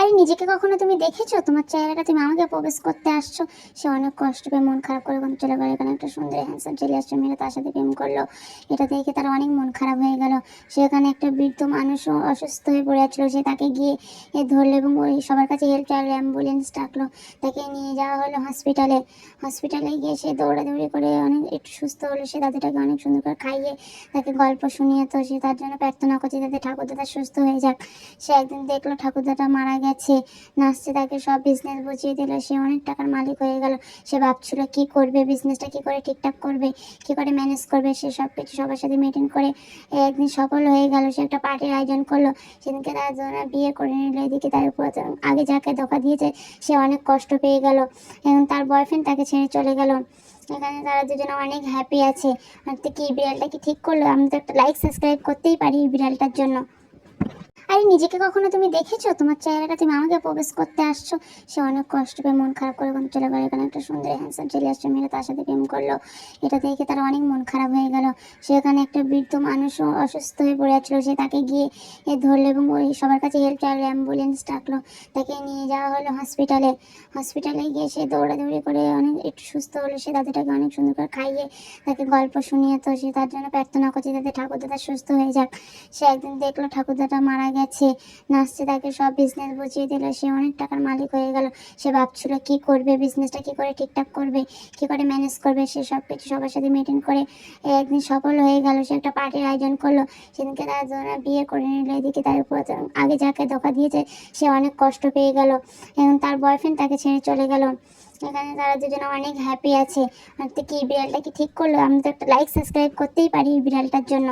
আরে নিজেকে কখনো তুমি দেখেছো? তোমার চেহারাটা, তুমি আমাকে প্রপোজ করতে আসছো। সে অনেক কষ্ট পেয়ে মন খারাপ করে ওখানে চলে গেলো। এখানে একটা সুন্দর হ্যান্ডসাম ছেলে আসছে, মেয়েরা তার সাথে প্রেম করলো। এটা দেখে তার অনেক মন খারাপ হয়ে গেল। সেখানে একটা বৃদ্ধ মানুষও অসুস্থ হয়ে পড়ে যাচ্ছিল, সে তাকে গিয়ে ধরলো এবং ওই সবার কাছে হেল্প চাইলো, অ্যাম্বুলেন্স ডাকলো। তাকে নিয়ে যাওয়া হলো হসপিটালে। হসপিটালে গিয়ে সে দৌড়াদৌড়ি করে অনেক একটু সুস্থ হলো। সে দাদুটাকে অনেক সুন্দর করে খাইয়ে তাকে গল্প শুনিয়ে, তো সে তার জন্য প্রার্থনা করছে যাতে ঠাকুরদাদা সুস্থ হয়ে যাক। সে একদিন দেখলো ঠাকুরদাদা মারা গেছে, নাচতে তাকে সব বিজনেস বুঝিয়ে দিল। সে অনেক টাকার মালিক হয়ে গেল। সে ভাবছিল কি করবে, বিজনেসটা কি করে ঠিকঠাক করবে, কি করে ম্যানেজ করবে। সে সব কিছু সবার সাথে মেনটেন করে একদিন সফল হয়ে গেল। সে একটা পার্টির আয়োজন করলো, সেদিনকে তারা দুজনে বিয়ে করে নিল। এদিকে তার উপর আগে যাকে ধোঁকা দিয়েছে সে অনেক কষ্ট পেয়ে গেল এবং তার বয়ফ্রেন্ড তাকে ছেড়ে চলে গেল। এখানে তারা দুজনে অনেক হ্যাপি আছে। আর তো কি বিড়ালটা কি ঠিক করলো? আমি তো একটা লাইক সাবস্ক্রাইব করতেই পারি এই বিড়ালটার জন্য। আরে নিজেকে কখনো তুমি দেখেছো? তোমার চেহারাটা, তুমি আমাকে প্রপোজ করতে আসছো। সে অনেক কষ্ট পেয়ে মন খারাপ করে ওখানে চলে গেলো। এখানে একটা সুন্দর হ্যান্ডসাম ছেলে আসছে, মেয়েরা তার সাথে প্রেম করলো। এটা দেখে তার অনেক মন খারাপ হয়ে গেল। সেখানে একটা বৃদ্ধ মানুষও অসুস্থ হয়ে পড়ে যাচ্ছিল, সে তাকে গিয়ে ধরলো এবং ওই সবার কাছে হেল্প চাইলো, অ্যাম্বুলেন্স ডাকলো। তাকে নিয়ে যাওয়া হলো হসপিটালে। হসপিটালে গিয়ে সে দৌড়াদৌড়ি করে অনেক একটু সুস্থ হলো। সে দাদুটাকে অনেক সুন্দর করে খাইয়ে তাকে গল্প শুনিয়ে, তো সে তার জন্য প্রার্থনা করছে যাতে ঠাকুরদাদা সুস্থ হয়ে যাক। সে একদিন দেখলো ঠাকুরদাদা মারা গেছে, নাচতে তাকে সব বিজনেস বুঝিয়ে দিল। সে অনেক টাকার মালিক হয়ে গেল। সে ভাবছিল কি করবে, বিজনেসটা কি করে ঠিকঠাক করবে, কি করে ম্যানেজ করবে। সে সব কিছু সবার সাথে মেনটেন করে একদিন সফল হয়ে গেল। সে একটা পার্টির আয়োজন করলো, সেদিনকে তারা দুজনে বিয়ে করে নিল। এদিকে তার উপর আগে যাকে ধোঁকা দিয়েছে সে অনেক কষ্ট পেয়ে গেল এবং তার বয়ফ্রেন্ড তাকে ছেড়ে চলে গেল। এখানে তারা দুজনে অনেক হ্যাপি আছে। আর তো কি বিড়ালটা কি ঠিক করলো? আমি তো একটা লাইক সাবস্ক্রাইব করতেই পারি এই বিড়ালটার জন্য।